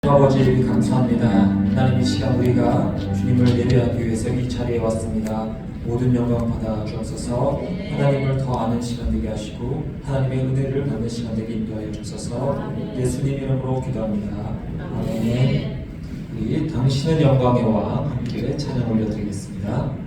아버지 감사합니다. 하나님 이 시간 우리가 주님을 예배하기 위해서 이 자리에 왔습니다. 모든 영광 받아 주옵소서. 하나님을 더 아는 시간 되게 하시고 하나님의 은혜를 받는 시간 되게 인도하여 주옵소서. 예수님 이름으로 기도합니다. 아멘. 우리 당신은 영광의 왕 함께 찬양 올려드리겠습니다.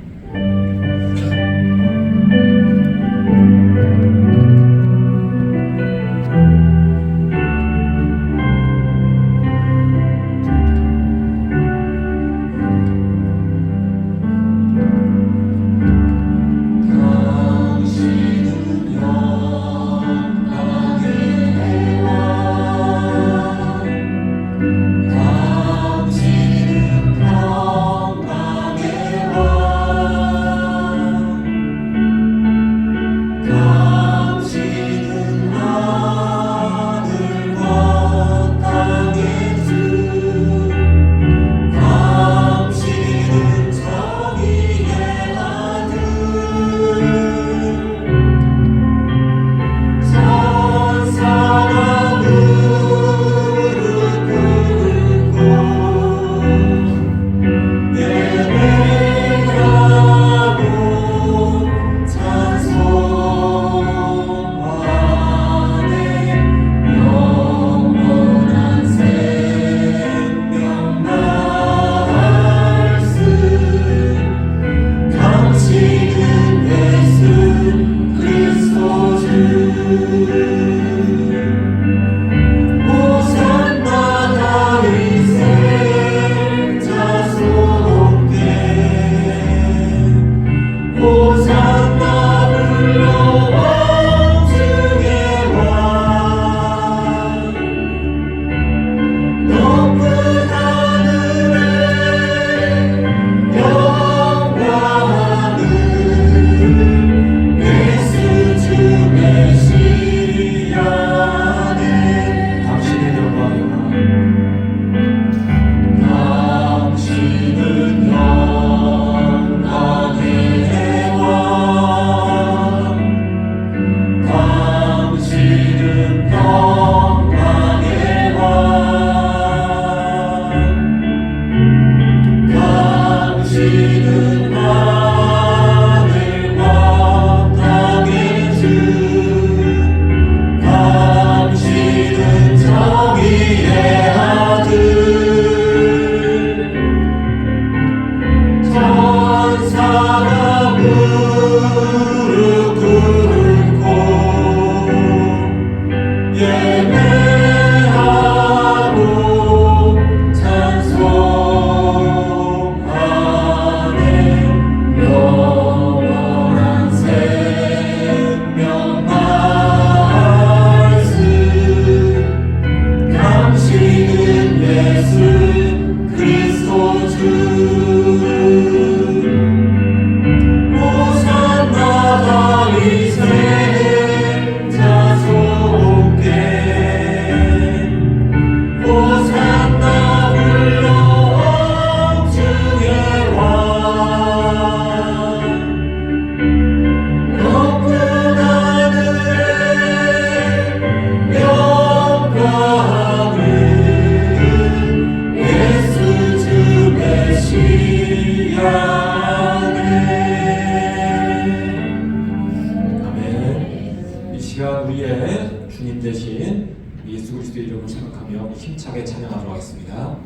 우리의 주님 되신 예수 그리스도의 이름을 생각하며 힘차게 찬양하도록 하겠습니다.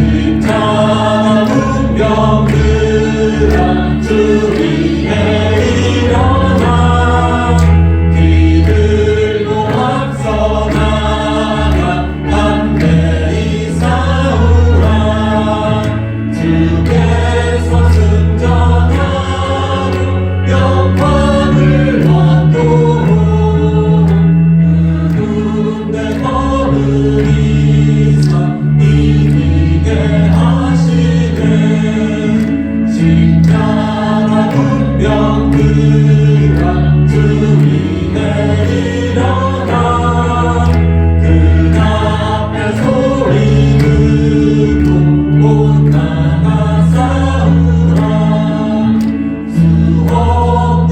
십자가 문병들아 주 위에 일어나 기 들고 앞서 나가 담대히 싸우라. 주께서 승전하고 영광을 얻고 누군데 걸으리사 이기게 하시네. 십자가 문병들아 주 위에 일어나 그 앞에 소리 듣고 못 나가 싸우라. 수 없는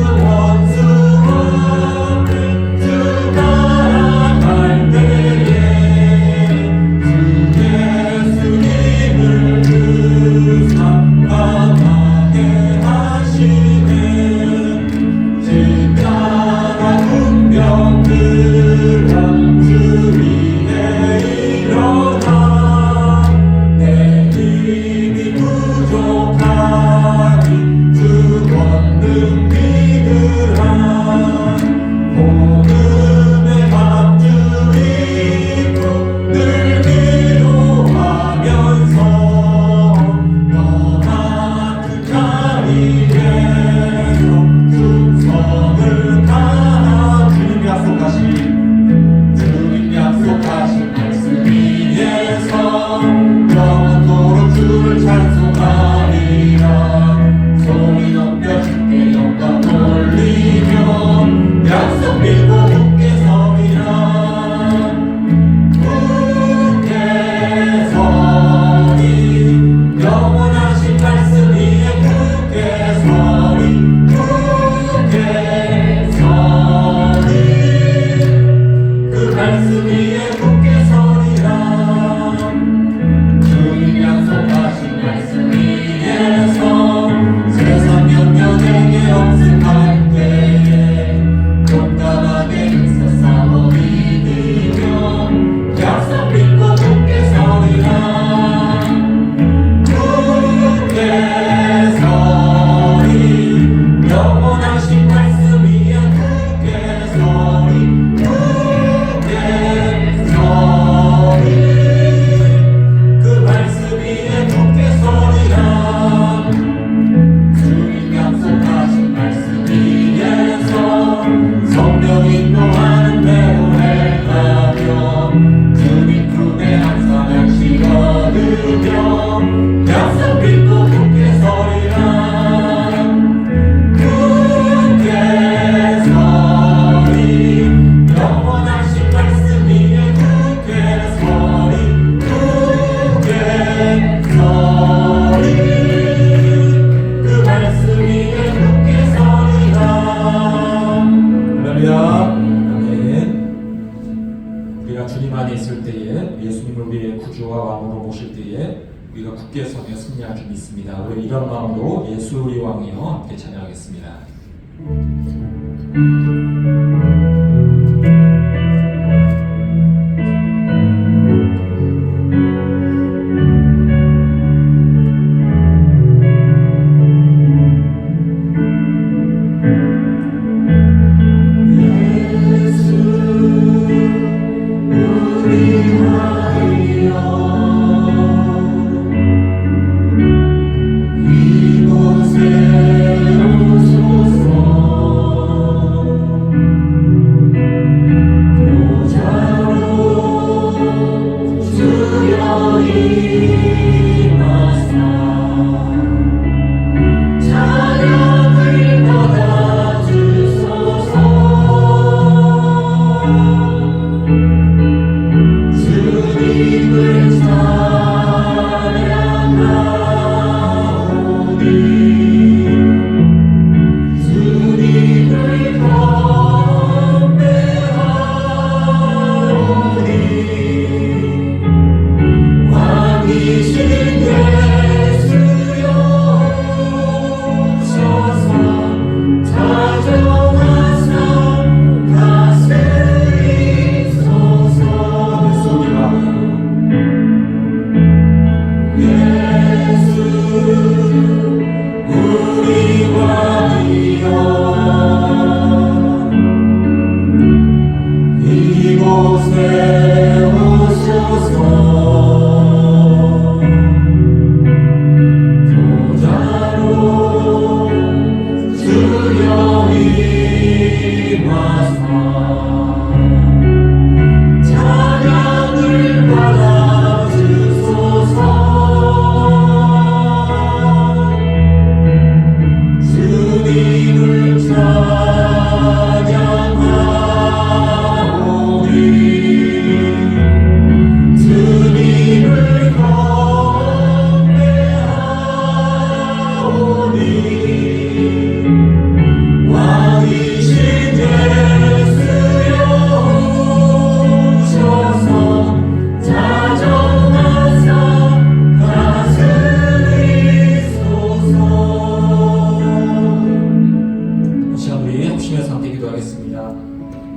굳게 서며 승리할 줄 믿습니다. 우리 이런 마음으로 예수 우리 왕이여 함께 찬양하겠습니다.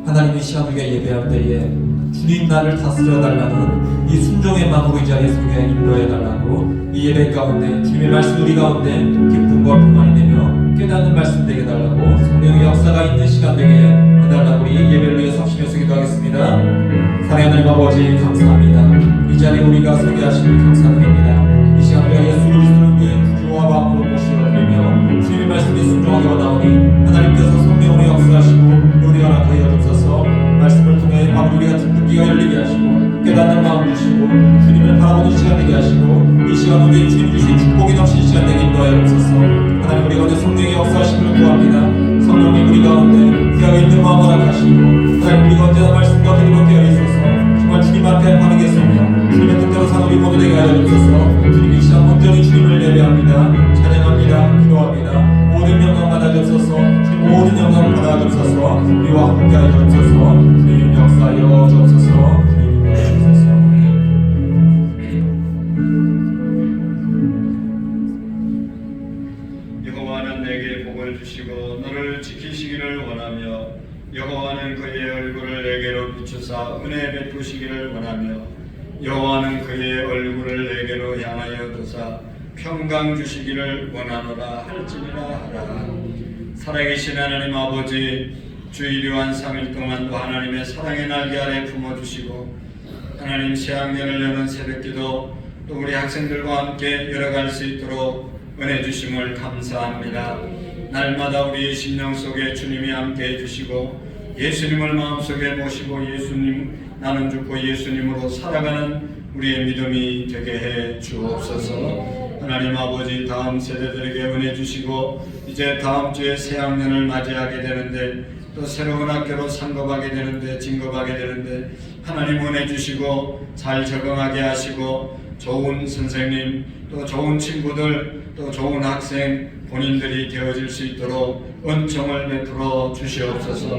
하나님의 시간 우리가 예배할 때에 주님 나를 다스려 달라는 이 순종의 마음으로 이 자리에 서게 인도해 달라고, 이 예배 가운데 주님의 말씀 우리 가운데 기쁨과 평안이 되며 깨닫는 말씀 되게 달라고, 성령의 역사가 있는 시간 되게 해달라고 우리 예배를 위해서 합심해서 기도하겠습니다. 사랑하는 하나님 아버지 감사합니다. 이 자리에 우리가 서게 하시니 감사드립니다. 이 시간 우리가 예수 그리스도를 위해 구주와 마음으로 모시어드리며 주님의 말씀에 순종하게 원하오니 하나님께서 성령으로 역사하시고 우리가 나타여 주셔서 말씀을 통해 아버지 우리가 듣는 귀가 열리게 하시고 깨닫는 마음 주시고 주님을 바라보는 시간 되게 하시고 이 시간 우리 주님 주신 축복이 넘치는 시간 되게 인도하여 주셔서 하나님 우리 가운데 성령의 역사하심을 구합니다. 성령님 우리 가운데 깨어 있는 마음을 하시고 하나님 우리가 언제나 말씀과 그대로 깨어 있어서 정말 주님 앞에 바르게 서며 주님의 뜻대로 사는 우리 모두 되게 하여 주셔서 주님 이 시간 온전히 주님을 예배합니다. 찬양합니다. 기도합니다. 모든 영광 받아주셔서 주님 모든 영광 받아주셔서 우리와 함께 하여 주셔서 주님 역사하여 주옵소서. 주님 주옵소서. 여호와는 내게 복을 주시고 너를 지키시기를 원하며 여호와는 그의 얼굴을 내게로 비추사 은혜 베푸시기를 원하며 여호와는 그의 얼굴을 내게로 향하여 두사 평강 주시기를 원하노라 할지니라 하라. 살아계신 하나님 아버지, 주일요한 3일 동안도 하나님의 사랑의 날개 아래 품어주시고 하나님 새학년을 여는 새벽기도 또 우리 학생들과 함께 열어갈 수 있도록 은혜 주심을 감사합니다. 날마다 우리의 심령 속에 주님이 함께 해주시고 예수님을 마음속에 모시고 예수님 나는 죽고 예수님으로 살아가는 우리의 믿음이 되게 해 주옵소서. 하나님 아버지, 다음 세대들에게 은혜 주시고 이제 다음 주에 새학년을 맞이하게 되는데 또 새로운 학교로 상급하게 되는데 진급하게 되는데 하나님 은혜 주시고 잘 적응하게 하시고 좋은 선생님 또 좋은 친구들 또 좋은 학생 본인들이 되어질 수 있도록 은총을 베풀어 주시옵소서.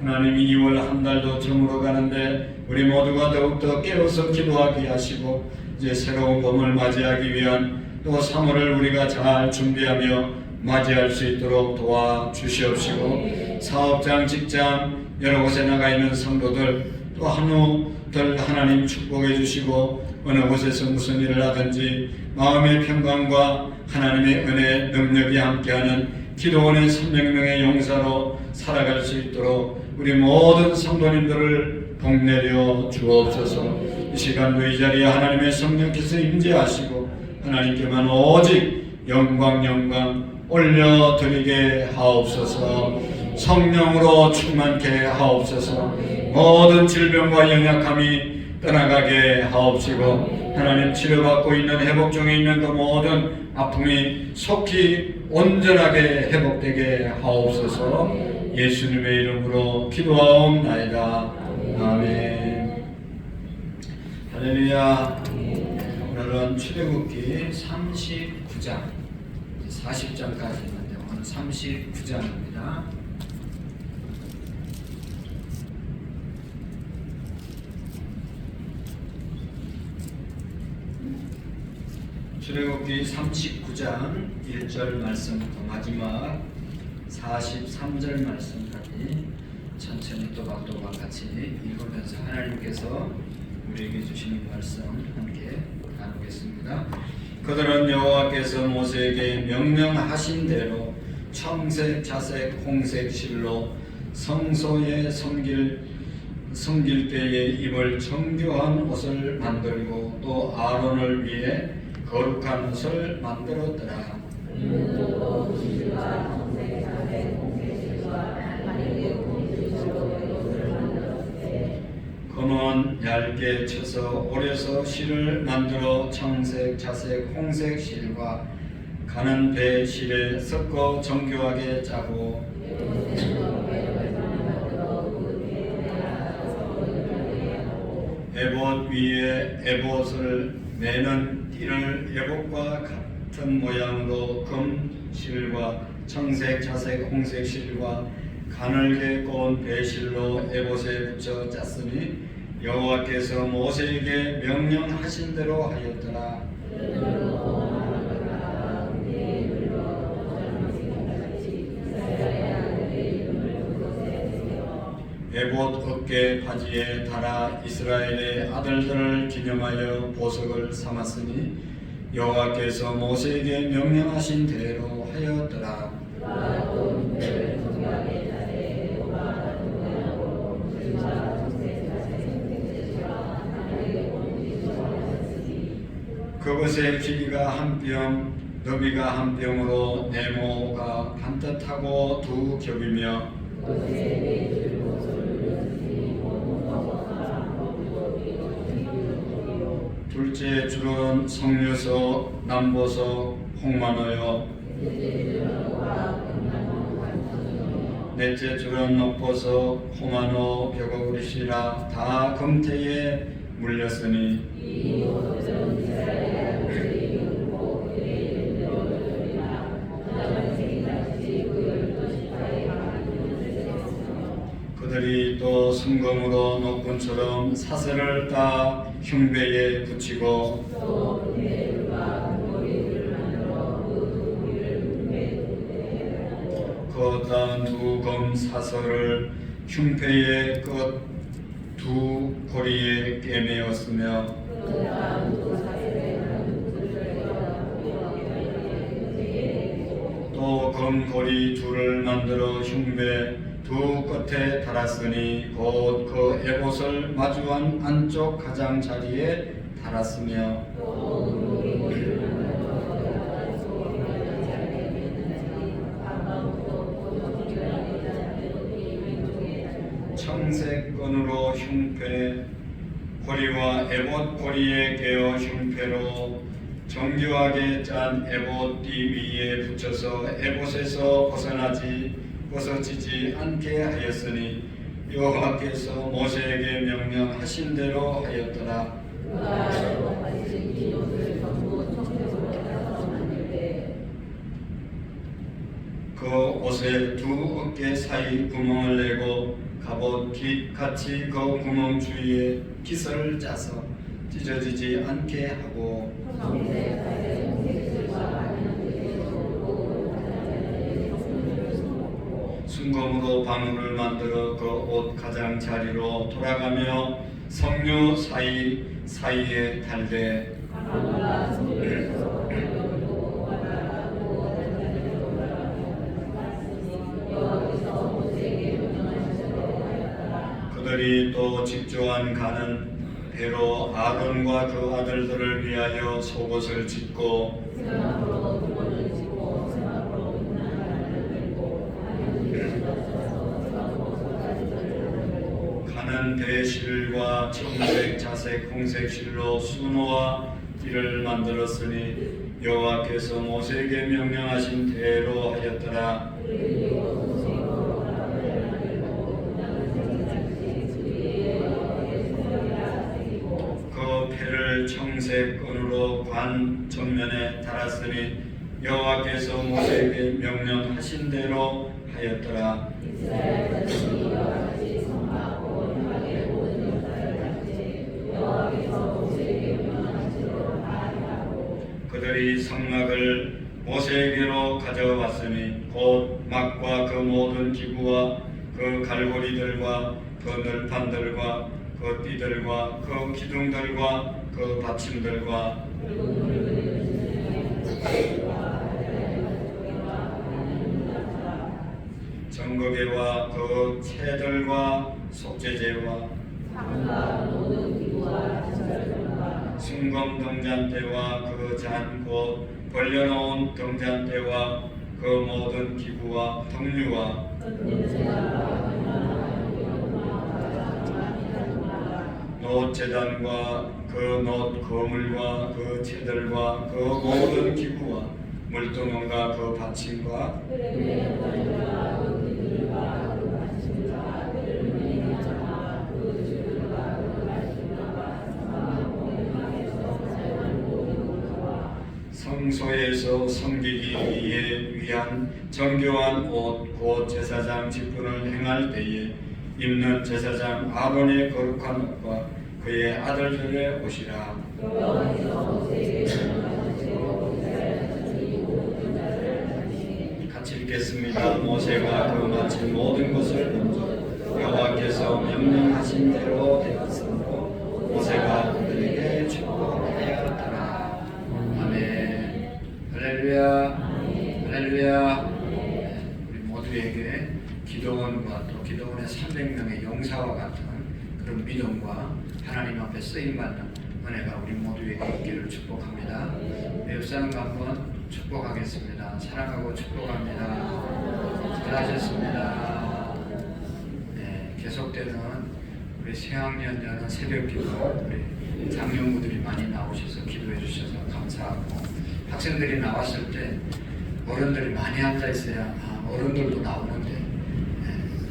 하나님 2월 한 달도 저물어 가는데 우리 모두가 더욱더 깨어서 기도하게 하시고 이제 새로운 봄을 맞이하기 위한 또 3월을 우리가 잘 준비하며 맞이할 수 있도록 도와주시옵시고, 사업장, 직장 여러 곳에 나가 있는 성도들 또 한우들 하나님 축복해 주시고, 어느 곳에서 무슨 일을 하든지 마음의 평강과 하나님의 은혜 능력이 함께하는 기도원의 300명의 용사로 살아갈 수 있도록 우리 모든 성도님들을 복내려 주옵소서. 이 시간도 이 자리에 하나님의 성령께서 임재하시고 하나님께만 오직 영광 올려드리게 하옵소서. 성령으로 충만케 하옵소서. 모든 질병과 연약함이 떠나가게 하옵시고, 하나님 치료받고 있는 회복 중에 있는 그 모든 아픔이 속히 온전하게 회복되게 하옵소서. 예수님의 이름으로 기도하옵나이다. 아멘. 할렐루야. 오늘은 출애굽기 39장 40장까지 있는데 오늘 39장입니다. 출애굽기 39장 1절 말씀부터 마지막 43절 말씀까지 천천히 또박또박 같이 읽으면서 하나님께서 우리에게 주시는 말씀 함께 나누겠습니다. 그들은 여호와께서 모세에게 명령하신 대로 청색, 자색, 홍색 실로 성소에 섬길 때에 입을 정교한 옷을 만들고 또 아론을 위해 거룩한 옷을 만들었더라. 금은 얇게 쳐서 오려서 실을 만들어 청색, 자색, 홍색 실과 가는 배 실에 섞어 정교하게 짜고, 에봇 위에 에봇을 매는 띠를 에봇과 같은 모양으로 금 실과 청색, 자색, 홍색 실과 가늘게 꼬은 배실로 에봇에 붙여 짰으니 여호와께서 모세에게 명령하신 대로 하였더라. 에봇 어깨 바지에 달아 이스라엘의 아들들을 기념하여 보석을 삼았으니 여호와께서 모세에게 명령하신 대로 하였더라. 그것의 길이가 한 뼘, 너비가 한 뼘으로 네모가 반듯하고 두 겹이며 둘째 줄은 석류석, 남보석, 홍마노요. 넷째 줄은 녹보석, 홍마노, 벽어그릇이라 다 금태에 물렸으니 그들이 또 순금으로 녹분처럼 사슬을 따 흉배에 붙이고 그 따은 두 검 사슬을 흉패의 끝 두 고리에 꿰매었으며 또 검고리 둘을 만들어 흉배 두 끝에 달았으니 곧 그 에봇을 마주한 안쪽 가장자리에 달았으며 청색 끈으로 흉패 고리와 에봇 고리에 꿰어 흉패로 정교하게 짠 에봇 띠 위에 붙여서 에봇에서 벗어지지 않게 하였으니 여호와께서 모세에게 명령하신 대로 하였더라. 그 옷에 두 어깨 사이 구멍을 내고 갑옷 깃같이 그 구멍 주위에 깃을 짜서 찢어지지 않게 하고 순검으로 방울을 만들어 그 옷 가장자리로 돌아가며 성류 사이에 달되 그들이 또 직조한 가는 배로 아론과 그 아들들을 위하여 속옷을 짓고 가는 배실과 청색, 자색, 홍색 실로 수노와 띠를 만들었으니 여호와께서 모세에게 명령하신 대로 하였더라. 그 패를 청색 끈으로 관 정면에 달았으니 여호와께서 모세에게 명령하신 대로 하였더라. 그들이 성막을 모세에게로 가져왔으니 곧 막과 그 모든 기구와 그 갈고리들과 그 널판들과 그 띠들과 그 기둥들과 그 받침들과 정거개와 그 채들과 속죄제와 순검 등잔대와 그 잔 곧 벌려놓은 등잔대와 그 모든 기구와 등류와 놋제단과 그 놋 거물과 그 채들과 그 모든 기구와 물두멍과 그 받침과 성소에서 섬기기 위한 정교한 옷 곧 제사장 직분을 행할 때에 입는 제사장 아론의 거룩한 옷과 그의 아들들의 옷이라. 같이 읽겠습니다. 모세가 그 마친 모든 것을 먼저 여호와께서 명령하신 대로 되었으므로 모세가 그들에게 축복하였더라. 아멘. 할렐루야. 할렐루야. 우리 모두에게 기도원과 또 기도원의 300명의 용사와 같은 그런 믿음과 하나님 앞에 쓰임받는 은혜가 우리 모두에게 있기를 축복합니다. 옆사람과 한번 축복하겠습니다. 사랑하고 축복합니다. 잘하셨습니다. 네, 계속되는 우리 새학년 여는 새벽기도 우리 장년부들이 많이 나오셔서 기도해 주셔서 감사하고, 학생들이 나왔을 때 어른들이 많이 앉아 있어야 어른들도 나오는데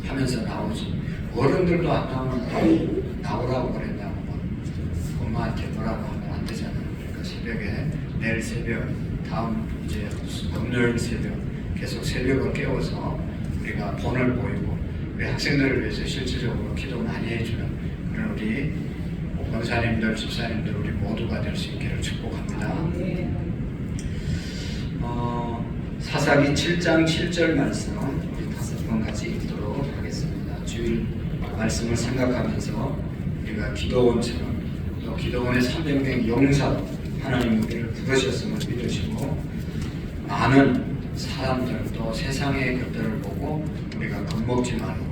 하면서 나오지, 어른들도 안 나오는데 나오라고 그랬냐고 엄마한테 뭐라고 하면 안 되잖아요. 그러니까 새벽에, 내일 새벽, 다음 이제 금요일 새벽 계속 새벽을 깨워서 우리가 본을 보이고 우리 학생들을 위해서 실질적으로 기도 많이 해주는 그런 우리 권사님들, 집사님들 우리 모두가 될 수 있기를 축복합니다. 사사기 7장 7절 말씀 우리 5번 같이 읽도록 하겠습니다. 주일 말씀을 생각하면서 우리가 기도원처럼 또 기도원의 300명 용사로 하나님 우리를 부르셨음을 믿으시고, 많은 사람들 또 세상의 것들을 보고 우리가 겁먹지 말고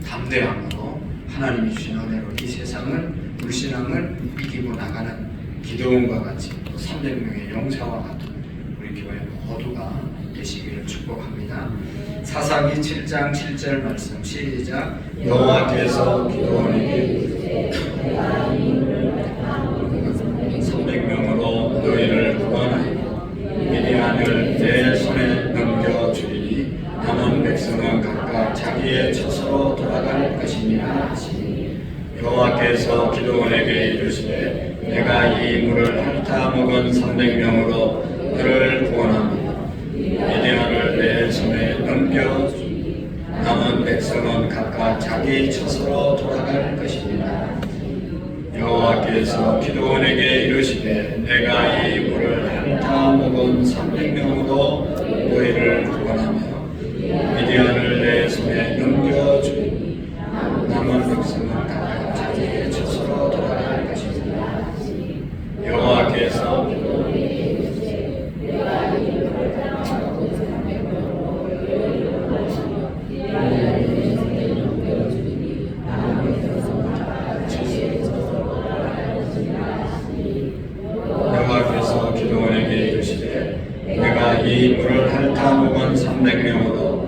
담대함으로 하나님이 주신 은혜로 이 세상을, 불신앙을 이기고 나가는 기도원과 같이 또 300명의 용사와 같은 우리 교회 모두가 되시기를 축복합니다. 사사기 7장 7절 말씀 시작. 여호와께서 기도원에게 300명으로 너희를 구원하여 미디안을 내 손에 넘겨주리니 남은 백성은 각각 자기의 처소로 돌아갈 것이니라 하시니, 여호와께서 기도원에게 이르시되 내가 이 물을 핥아 먹은 300명으로 너를 구원하며 미디안을 내 손에 넘겨주니 남은 백성은 각각 자기 처소로 돌아갈 것입니다. 여호와께서 기드온에게 이르시되 내가 이 물을 한타 먹은 300명으로 너희를 구원하며 미디안을 내 손에 넘겨주리니 남은 백성은 다 자기의 젖으로 돌아갈 것이니라. 여호와께서 여호와께서 기드온에게 이르시되 내가 이 물을 핥아 먹은 300명으로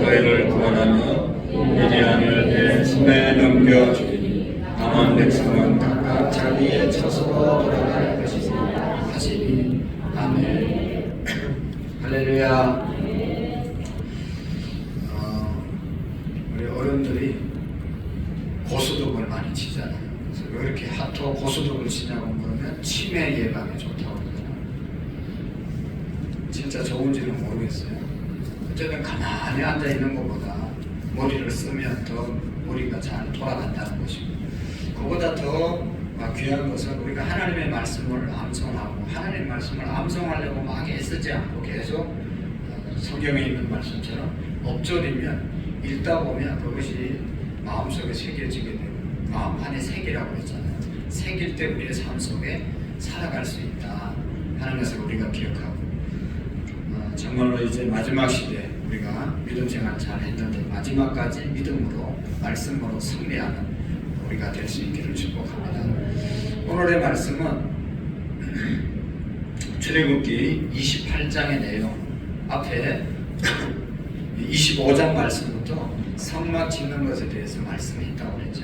너희를 구원하며 미디안을 내 손에 넘겨주리니 남은 백성은 각각 자기의 젖으로 돌아갈 것이니라 하시니 아멘. 할렐루야. 우리 어른들이 고수독을 많이 치잖아요. 그래서 왜 이렇게 핫토 고수독을 치냐고 물으면 치매 예방에 좋다고 그러잖아요. 진짜 좋은지는 모르겠어요. 어쨌든 가만히 앉아 있는 것보다 머리를 쓰면 더 머리가 잘 돌아간다는 것이고, 그보다 더 귀한 것은 우리가 하나님의 말씀을 암송하고, 하나님의 말씀을 암송하려고 막 애쓰지 않고 계속 성경에 있는 말씀처럼 엎조리면 읽다 보면 그것이 마음속에 새겨지게 되고, 마음 안에 새기라고 했잖아요. 새길 때 우리의 삶 속에 살아갈 수 있다 하는 것을 우리가 기억하고, 정말로 이제 마지막 시대 우리가 믿음 생활 잘 했는데 마지막까지 믿음으로 말씀으로 승리하는 우리가 될 수 있기를 축복합니다. 오늘의 말씀은 출애굽기 28장의 내용, 앞에 25장 말씀부터 성막 짓는 것에 대해서 말씀이 있다고 그랬죠.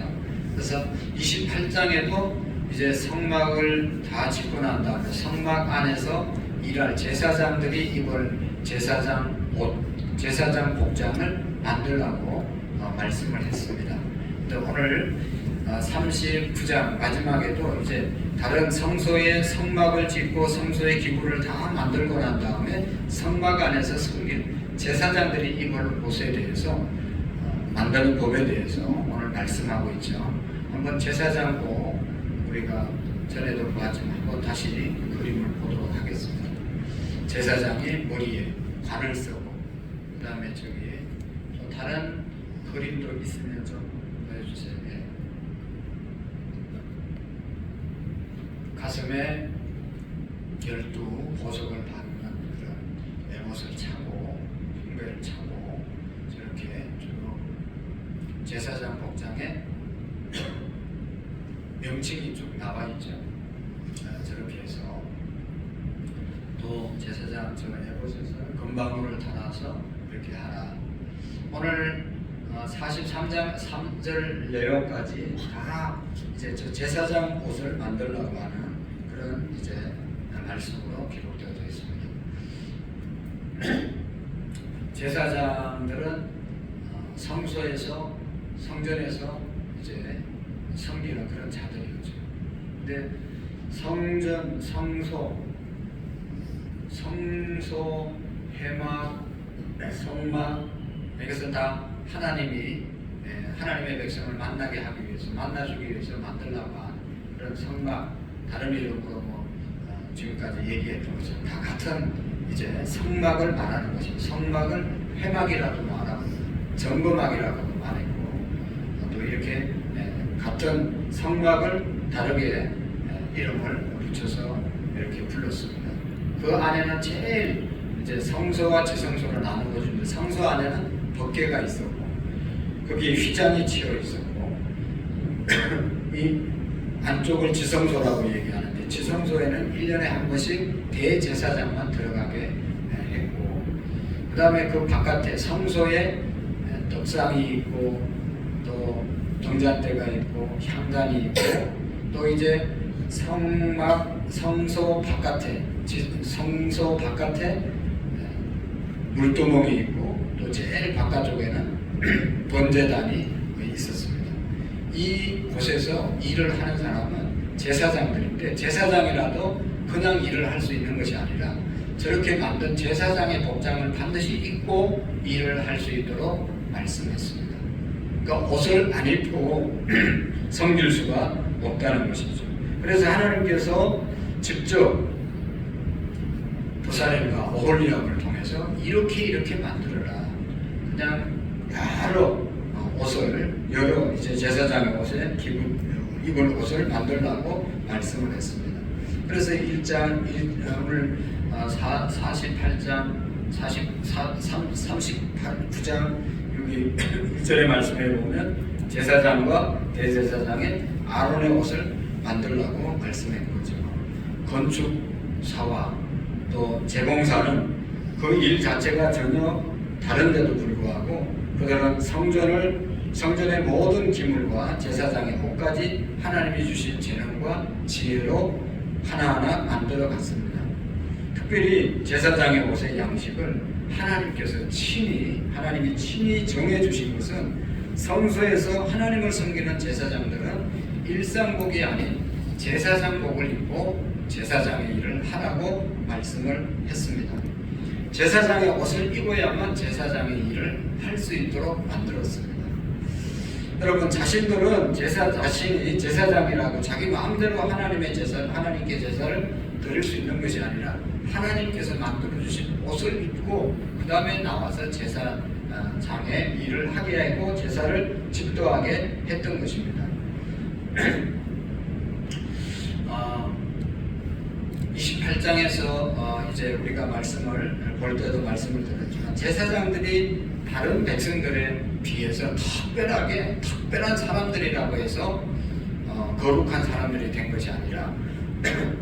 그래서 28장에도 이제 성막을 다 짓고 난 다음에 성막 안에서 일할 제사장들이 입을 제사장 옷, 제사장 복장을 만들라고 말씀을 했습니다. 오늘 39장 마지막에도 이제 다른 성소의 성막을 짓고 성소의 기구를 다 만들고 난 다음에 성막 안에서 섬길 제사장들이 입을 옷에 대해서 만드는 법에 대해서 오늘 말씀하고 있죠. 한번 제사장 옷 우리가 전에도 보았지만 한번 다시 그림을 보도록 하겠습니다. 제사장이 머리에 관을 쓰고, 그 다음에 저기 또 다른 그림도 있으면 좀 보여주세요. 네. 가슴에 12보석을 받는 그런 에봇을 차고 흉배를 차고 저렇게 쭉 제사장 복장에 명칭이 쭉 나와 있죠. 저렇게 해서 또 제사장 저 에봇에서 금방울을 달아서 이렇게 하라. 오늘 43장 3절 내용까지 다 이제 저 제사장 옷을 만들려고 하는 그런 이제 말씀으로 기록되어 있습니다. 제사장들은 성소에서 성전에서 이제 섬기는 그런 자들이었죠. 근데 성전, 성소, 회막, 성막, 이것은 다 하나님의 백성을 만나게 하기 위해서, 만나주기 위해서 만들라고 한 그런 성막, 다른 이름으로 지금까지 얘기했던 것처럼 다 같은 이제 성막을 말하는 것입니다. 성막을 회막이라고 말하고 정금막이라고도 말했고, 또 이렇게 같은 성막을 다르게 이름을 붙여서 이렇게 불렀습니다. 그 안에는 제일 이제 성소와 지성소로 나누어 주는데, 성소 안에는 법궤가 있었고 거기에 휘장이 치여 있었고 이 안쪽을 지성소라고 얘기하는데, 지성소에는 1년에 한 번씩 대제사장만 들어가게 했고, 그 다음에 그 바깥에 성소에 떡상이 있고 또 정잣대가 있고 향단이 있고, 또 이제 성소 바깥에 물두멍이 있고, 또 제일 바깥쪽에는 번제단이 있었습니다. 이 곳에서 일을 하는 사람은 제사장들인데, 제사장이라도 그냥 일을 할 수 있는 것이 아니라 저렇게 만든 제사장의 복장을 반드시 입고 일을 할 수 있도록 말씀했습니다. 그러니까 옷을 안 입고 섬길 수가 없다는 것이죠. 그래서 하나님께서 직접 부사렘과 오홀리압을 통해서 이렇게 만들어라. 그냥 여러 옷을 여러 이제 제사장의 옷에 입을 옷을 만들라고 말씀을 했습니다. 그래서 1장 오늘 48장 39장 여기 1절의 말씀에 보면 제사장과 대제사장의 아론의 옷을 만들라고 말씀한 거죠. 건축사와 또 재봉사는 그 일 자체가 전혀 다른데도 불구하고 그들은 성전의 모든 기물과 제사장의 옷까지 하나님이 주신 재능과 지혜로 하나하나 만들어 갔습니다. 특별히 제사장의 옷의 양식을 하나님이 친히 정해 주신 것은 성소에서 하나님을 섬기는 제사장들은 일상복이 아닌 제사장복을 입고 제사장의 일을 하라고 말씀을 했습니다. 제사장의 옷을 입어야만 제사장의 일을 할 수 있도록 만들었습니다. 여러분, 자신들은 자신이 제사장이라고 자기 마음대로 하나님께 제사를 드릴 수 있는 것이 아니라 하나님께서 만들어 주신 옷을 입고 그 다음에 나와서 제사장의 일을 하게 하고 제사를 집도하게 했던 것입니다. 28장에서 이제 우리가 말씀을 볼 때도 말씀을 드렸지만 제사장들이 다른 백성들에 비해서 특별한 사람들이라고 해서 거룩한 사람들이 된 것이 아니라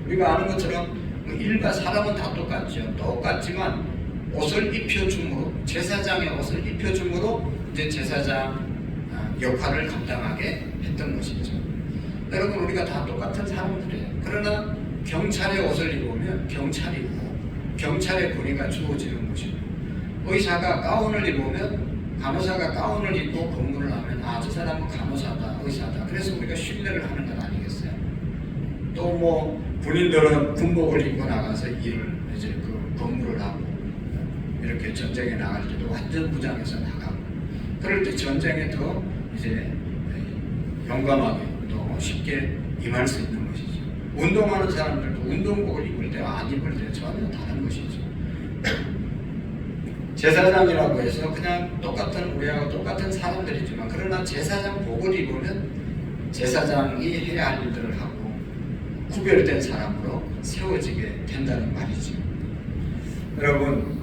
우리가 아는 것처럼 일반 사람은 다 똑같지만 옷을 입혀줌으로 제사장의 옷을 입혀줌으로 이제 제사장 역할을 감당하게 했던 것이죠. 여러분, 우리가 다 똑같은 사람들이에요. 그러나 경찰의 옷을 입으면 경찰이 입고 경찰의 권위가 주어지는 것이고 의사가 가운을 입으면 간호사가 가운을 입고 근무를 하면 저 사람은 간호사다, 의사다. 그래서 우리가 신뢰를 하는 것 아니겠어요? 또 뭐 군인들은 군복을 입고 나가서 일을 이제 근무를 하고 이렇게 전쟁에 나갈 때도 완전 무장해서 나가고 그럴 때 전쟁에 더 이제 용감하게 또 쉽게 임할 수 있는 것이죠. 운동하는 사람들도 운동복을 입을 때와 안 입을 때 전혀 다른 것이죠. 제사장이라고 해서 그냥 우리하고 똑같은 사람들이지만 그러나 제사장 복을 입으면 제사장이 해야 할 일들을 하고 구별된 사람으로 세워지게 된다는 말이죠. 여러분,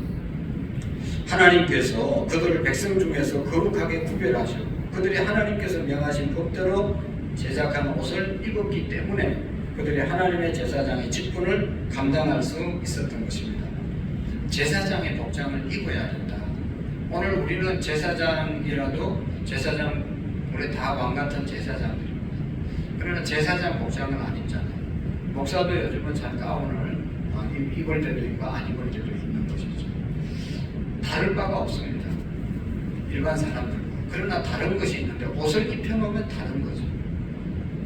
하나님께서 그들을 백성 중에서 거룩하게 구별하시고 그들이 하나님께서 명하신 법대로 제작한 옷을 입었기 때문에 그들이 하나님의 제사장의 직분을 감당할 수 있었던 것입니다. 제사장의 복장을 입어야 된다. 오늘 우리는 제사장이라도 우리 다 왕같은 제사장들입니다. 그러나 제사장 복장은 안 입잖아요. 목사도 요즘은 잘 가운을 입을 때도 있고 안 입을 때도 있는 것이죠. 다를 바가 없습니다. 일반 사람들과. 그러나 다른 것이 있는데 옷을 입혀놓으면 다른 거죠.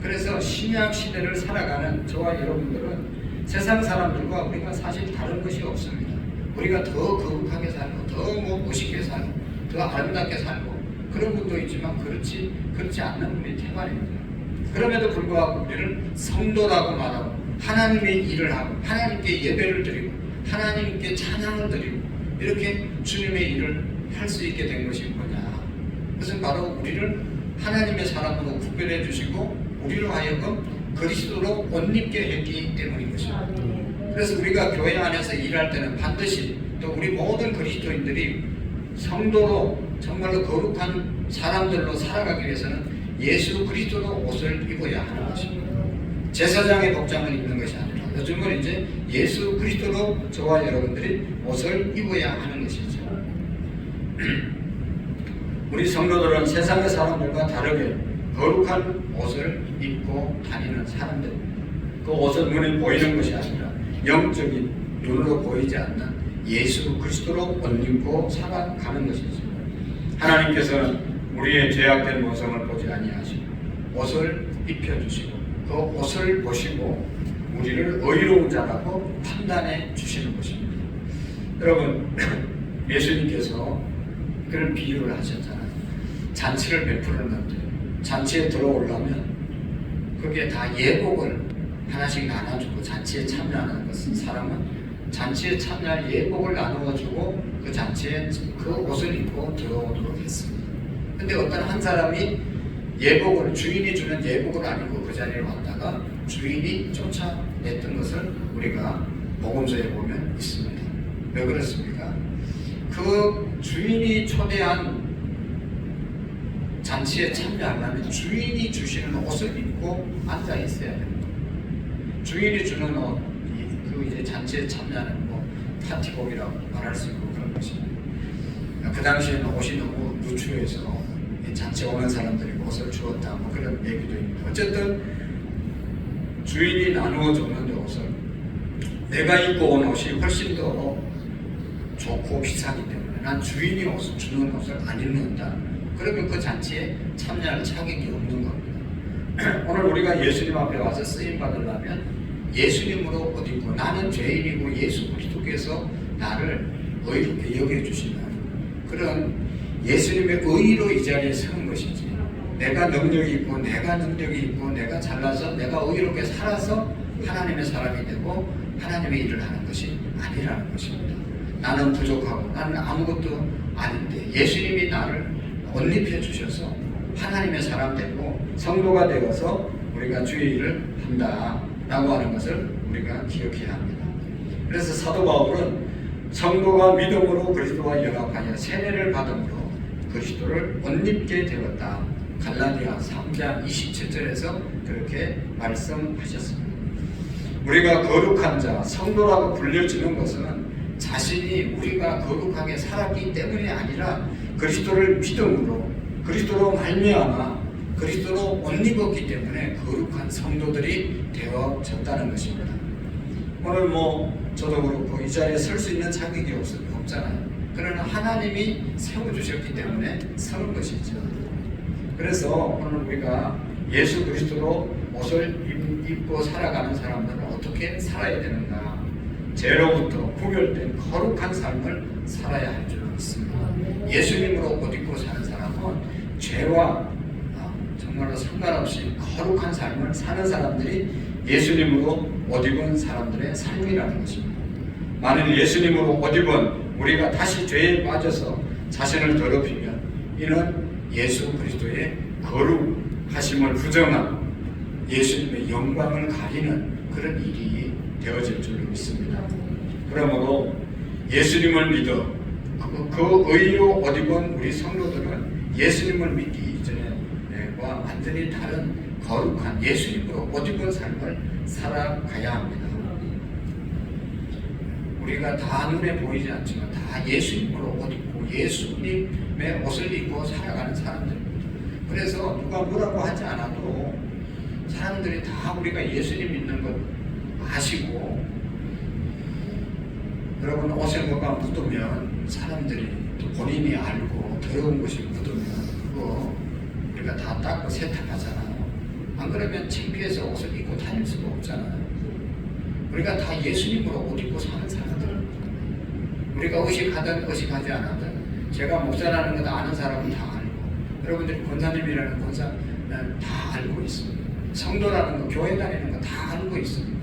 그래서 신약 시대를 살아가는 저와 여러분들은 세상 사람들과 우리가 사실 다른 것이 없습니다. 우리가 더 거룩하게 살고 더 멋있게 살고 더 아름답게 살고 그런 분도 있지만 그렇지 않는 분이 태반입니다. 그럼에도 불구하고 우리를 성도라고 말하고 하나님의 일을 하고 하나님께 예배를 드리고 하나님께 찬양을 드리고 이렇게 주님의 일을 할 수 있게 된 것이 뭐냐? 그것은 바로 우리를 하나님의 사람으로 구별해 주시고 우리로 하여금 그리스도로 옷 입게 했기 때문인 것입니다. 그래서 우리가 교회 안에서 일할 때는 반드시 또 우리 모든 그리스도인들이 성도로 정말로 거룩한 사람들로 살아가기 위해서는 예수 그리스도로 옷을 입어야 하는 것입니다. 제사장의 복장을 입는 것이 아니라 요즘은 이제 예수 그리스도로 저와 여러분들이 옷을 입어야 하는 것이죠. 우리 성도들은 세상의 사람들과 다르게 거룩한 옷을 입고 다니는 사람들입니다. 그 옷은 눈에 보이는 것이 아니라 영적인 눈으로 보이지 않는 예수 그리스도로 옷 입고 살아가는 것이죠. 하나님께서는 우리의 죄악된 모습을 보지 아니하시고 옷을 입혀주시고 그 옷을 보시고 우리를 의로운 자라고 판단해 주시는 것입니다. 여러분, 예수님께서 그런 비유를 하셨잖아요. 잔치를 베풀었는데 잔치에 들어오려면 그 거기에 다 예복을 하나씩 나눠주고 잔치에 참여하는 것은 사람은 잔치에 참여할 예복을 나누어주고 그 잔치에 그 옷을 입고 들어오도록 했습니다. 근데 어떤 한 사람이 예복을 주인이 주는 예복을 안 입고 그 자리에 왔다가 주인이 쫓아냈던 것을 우리가 복음서에 보면 있습니다. 왜 그렇습니까? 그 주인이 초대한 잔치에 참여하려면 주인이 주시는 옷을 입고 앉아 있어야 됩니다. 주인이 주는 옷, 그 이제 잔치에 참여하는 뭐 파티복이라고 말할 수 있고 그런 것입니다. 그 당시에는 옷이 너무 누추해서 잔치에 오는 사람들이 옷을 주었다 뭐 그런 얘기도 있는데 어쨌든 주인이 나누어 줬는데 옷을 내가 입고 온 옷이 훨씬 더 좋고 비싸기 때문에 난 주인이 옷을 주는 옷을 안 입는다. 그러면 그 잔치에 참여할 자격이 없는 겁니다. 오늘 우리가 예수님 앞에 와서 쓰임 받으려면 예수님으로 옷 입고 나는 죄인이고 예수 그리스도께서 나를 의롭게 여겨주시는 그런 예수님의 의로 이 자리에 서는 것이지 내가 능력이 있고 내가 능력이 있고 내가 잘나서 내가 의롭게 살아서 하나님의 사람이 되고 하나님의 일을 하는 것이 아니라는 것입니다. 나는 부족하고 나는 아무것도 아닌데 예수님이 나를 옷 입혀 주셔서 하나님의 사람 되고 성도가 되어서 우리가 주의 일을 한다라고 하는 것을 우리가 기억해야 합니다. 그래서 사도 바울은 성도가 믿음으로 그리스도와 연합하여 세례를 받음으로 그리스도를 옷 입게 되었다. 갈라디아 3장 27절에서 그렇게 말씀하셨습니다. 우리가 거룩한 자, 성도라고 불려지는 것은 자신이 우리가 거룩하게 살았기 때문이 아니라 그리스도를 믿음으로 그리스도로 말미암아 그리스도로 옷 입었기 때문에 거룩한 성도들이 되어졌다는 것입니다. 오늘 저도 그렇고 이 자리에 설 수 있는 자격이 없잖아요. 그러나 하나님이 세워주셨기 때문에 서는 것이죠. 그래서 오늘 우리가 예수 그리스도로 옷을 입고 살아가는 사람들은 어떻게 살아야 되는가? 죄로부터 구별된 거룩한 삶을 살아야 할 줄 믿습니다. 예수님으로 옷 입고 사는 사람은 죄와 정말로 상관없이 거룩한 삶을 사는 사람들이 예수님으로 옷 입은 사람들의 삶이라는 것입니다. 만일 예수님으로 옷 입은 우리가 다시 죄에 빠져서 자신을 더럽히면 이는 예수 그리스도의 거룩하심을 부정한 예수님의 영광을 가리는 그런 일이 되어질 줄로 믿습니다. 그러므로 예수님을 믿어 그 의로 옷 입은 우리 성도들은 예수님을 믿기 이전에와 완전히 다른 거룩한 예수님으로 옷 입은 삶을 살아가야 합니다. 우리가 다 눈에 보이지 않지만 다 예수님으로 옷 입고 예수님의 옷을 입고 살아가는 사람들입니다. 그래서 누가 뭐라고 하지 않아도 사람들이 다 우리가 예수님 믿는 것 아시고 여러분 옷에 뭐가 묻으면 사람들이 또 본인이 알고 더러운 것이 묻으면 그거 우리가 다 닦고 세탁하잖아요. 안 그러면 창피해서 옷을 입고 다닐 수가 없잖아요. 우리가 다 예수님으로 옷 입고 사는 사람들입니다. 우리가 의식하든 의식하지 않았든 제가 목사라는 것 아는 사람은 다 알고 여러분들이 권사님이라는 권사는 다 알고 있습니다. 성도라는 거 교회 다니는 거 다 알고 있습니다.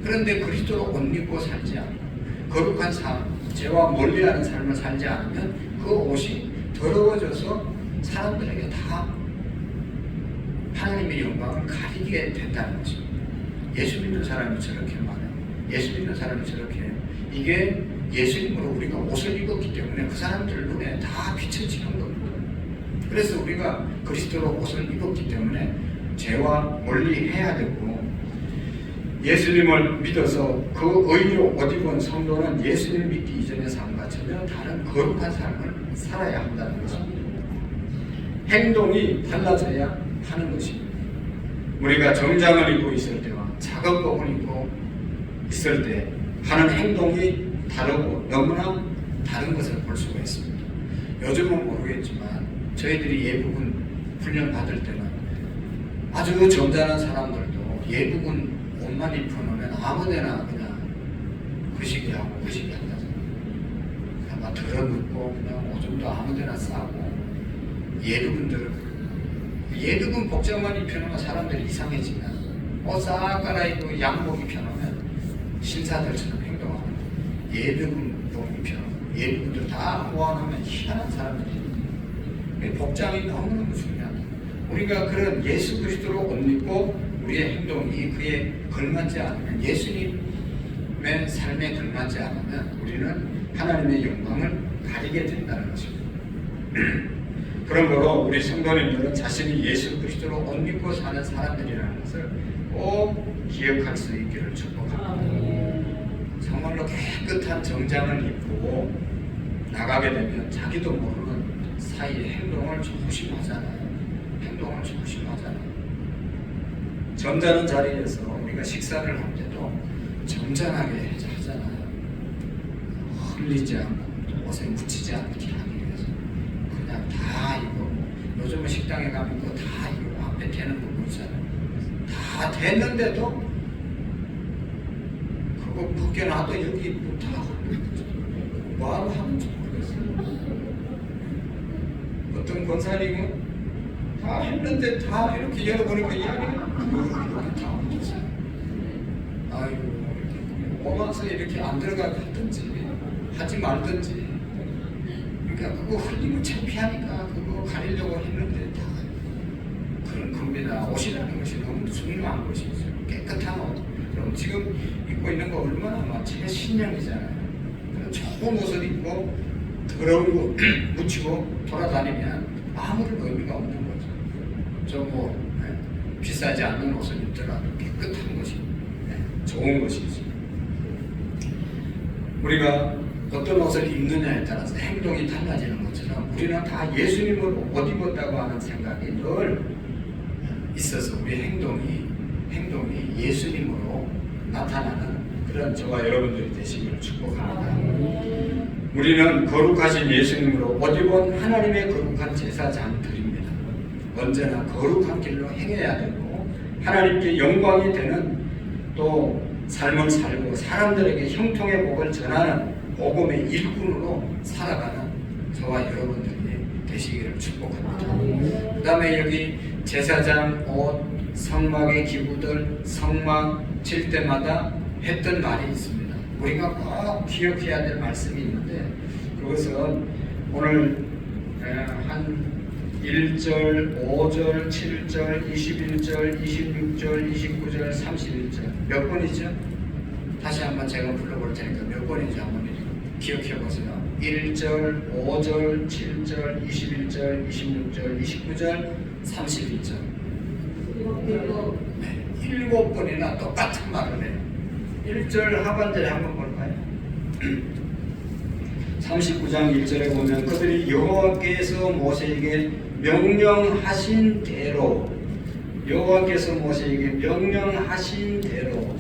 그런데 그리스도로 옷 입고 살지 않고 거룩한 삶, 죄와 멀리하는 삶을 살지 않으면 그 옷이 더러워져서 사람들에게 다 하나님의 영광을 가리게 된다는 것입니다. 예수 믿는 사람이 저렇게 말해요. 예수 믿는 사람이 저렇게 해요. 이게 예수님으로 우리가 옷을 입었기 때문에 그 사람들 눈에 다 비춰지는 겁니다. 그래서 우리가 그리스도로 옷을 입었기 때문에 죄와 멀리해야 되고 예수님을 믿어서 그 의로 옷 입은 성도는 예수님 믿기 이전의 삶과 전혀 다른 거룩한 삶을 살아야 한다는 것입니다. 행동이 달라져야 하는 것입니다. 우리가 정장을 입고 있을 때와 작업복을 입고 있을 때 하는 행동이 다르고 너무나 다른 것을 볼 수가 있습니다. 요즘은 모르겠지만 저희들이 예복은 훈련 받을 때는 아주 점잖은 사람들도 예복은 옷만 입혀놓으면 아무데나 그냥 거시기 하고 거시기 한다잖아요. 그냥 막 더러눕고 그냥 오줌도 아무데나 싸고 예복은 복장만 입혀놓으면 사람들이 이상해지면 옷 싹 갈아입고 양복 입혀놓으면 신사들처럼 행동하고 예비군 입혀놓으면 예비군들 다 모아놓으면 희한한 사람들이 복장이 너무너무 중요하다. 우리가 그런 예수 그리스도로 옷 입고 우리의 행동이 그에 걸맞지 않으면 예수님의 삶에 걸맞지 않으면 우리는 하나님의 영광을 가리게 된다는 것입니다. 그러므로 우리 성도님들은 자신이 예수 그리스도로 옷 입고 사는 사람들이라는 것을 꼭 기억할 수 있기를 축복합니다. 정말로 깨끗한 정장을 입고 나가게 되면 자기도 모르는 사이에 행동을 조심하잖아요. 행동을 조심하잖아요. 점잖은 자리에서 우리가 식사를 할 때도 점잖하게 하잖아요. 흘리지 않고 옷에 묻히지 않게 하기 위해서 그냥 다 이거 요즘은 식당에 가면 그거 다 이거 앞에 대는 부분 있잖아요. 다 됐는데도 그거 벗겨놔도 여기 다 뭐하러 하는지 모르겠어요. 어떤 권사님은 다 했는데 다 이렇게 열어보니까 이 안에 이렇게 다 묻었어요. 아이고 오면서 이렇게 안 들어가게 하든지 하지 말든지. 그러니까 그거 흘리면 창피하니까 그거 가리려고 했는데 다 그런 겁니다. 옷이라는 것이 너무 중요한 것이죠. 깨끗한 옷. 그럼 지금 입고 있는 거 얼마나 최신형이잖아요. 그런 좋은 옷을 입고 더러운 거 묻히고 돌아다니면 아무런 의미가 없는 거죠. 좀 비싸지 않는 옷을 입더라도 깨끗한 것이 좋은 것이지. 우리가 어떤 옷을 입느냐에 따라서 행동이 달라지는 것처럼 우리는 다 예수님을 옷 입었다고 하는 생각이 늘 있어서 우리 행동이 예수님으로 나타나는 그런 저와 여러분들이 되시기를 축복합니다. 우리는 거룩하신 예수님으로 옷 입은 하나님의 거룩한 제사장들입니다. 언제나 거룩한 길로 행해야 되고 하나님께 영광이 되는 또 삶을 살고 사람들에게 형통의 복을 전하는 복음의 일꾼으로 살아가는 저와 여러분들이 되시기를 축복합니다. 그 다음에 여기 제사장 옷, 성막의 기구들, 성막 칠 때마다 했던 말이 있습니다. 우리가 꼭 기억해야 될 말씀이 있는데 그것은 오늘 한 1절, 5절, 7절, 21절, 26절, 29절, 31절 몇 번이죠? 다시 한번 제가 불러볼 테니까 몇 번인지 한번 기억해 보세요. 1절, 5절, 7절, 21절, 26절, 29절, 31절 네, 7번이나 똑같은 말을 해요. 1절 하반절에 한번 볼까요? 39장 1절에 보면 그들이 여호와께서 모세에게 명령하신 대로 여호와께서 모세에게 명령하신 대로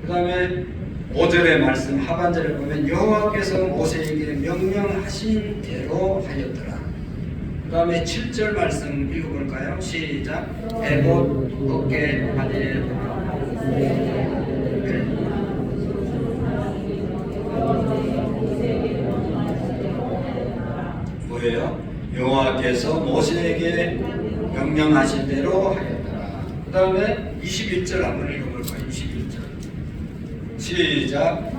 그 다음에 5절의 말씀 하반절에 보면 여호와께서 모세에게 명령하신 대로 하였더라. 그 다음에 7절 말씀 읽어볼까요? 시작. 에봇 어깨 바디에 뭐예요? 여호와께서 모세에게 명령하신 대로 하였더라. 그 다음에 21절 한번 읽어볼까요? 21절 시작.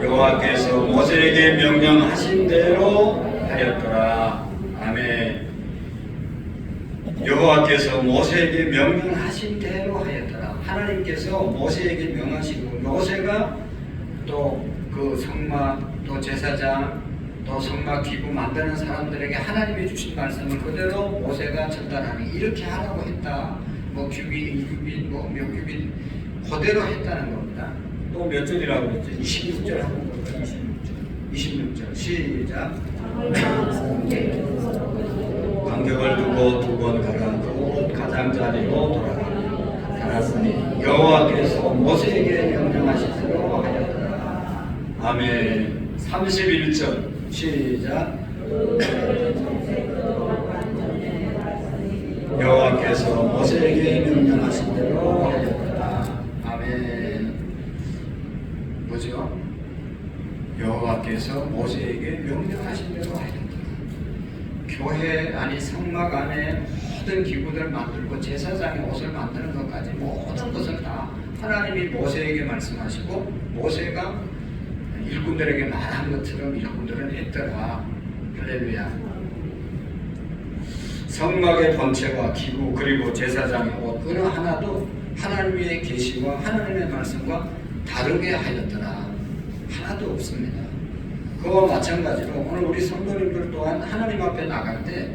여호와께서 모세에게 명령하신 대로 하였더라. 아멘. 여호와께서 모세에게 명령하신 대로 하였더라. 하나님께서 모세에게 명하시고 모세가 또 그 성막 또 제사장 또 성막 기구 만드는 사람들에게 하나님이 주신 말씀을 그대로 모세가 전달하니 이렇게 하라고 했다. 뭐 규빗, 1규빗, 뭐 몇 규빗 그대로 했다는 겁니다. 또 몇 절이라고 했죠? 26절 한번 볼까요? 26절 시작. 간격을 두고 두 번 갈아 그 가장자리로 돌아갔으니 여호와께서 모세에게 명령하신 대로 하였더라. 아멘. 31절 시작. 여호와께서 모세에게 명령하신 대로 하였더라. 아멘. 뭐죠? 여호와께서 모세에게 명령하신 대로 하였다. 교회 아니 성막 안에 모든 기구들 만들고 제사장의 옷을 만드는 것까지 모든 것을 다 하나님이 모세에게 말씀하시고 모세가 일꾼들에게 말한 것처럼 일꾼들은 했더라. 할렐루야. 성막의 본체와 기구 그리고 제사장의 옷 어느 하나도 하나님의 계시와 하나님의 말씀과 다르게 하였더라. 하나도 없습니다. 그와 마찬가지로 오늘 우리 성도님들 또한 하나님 앞에 나갈 때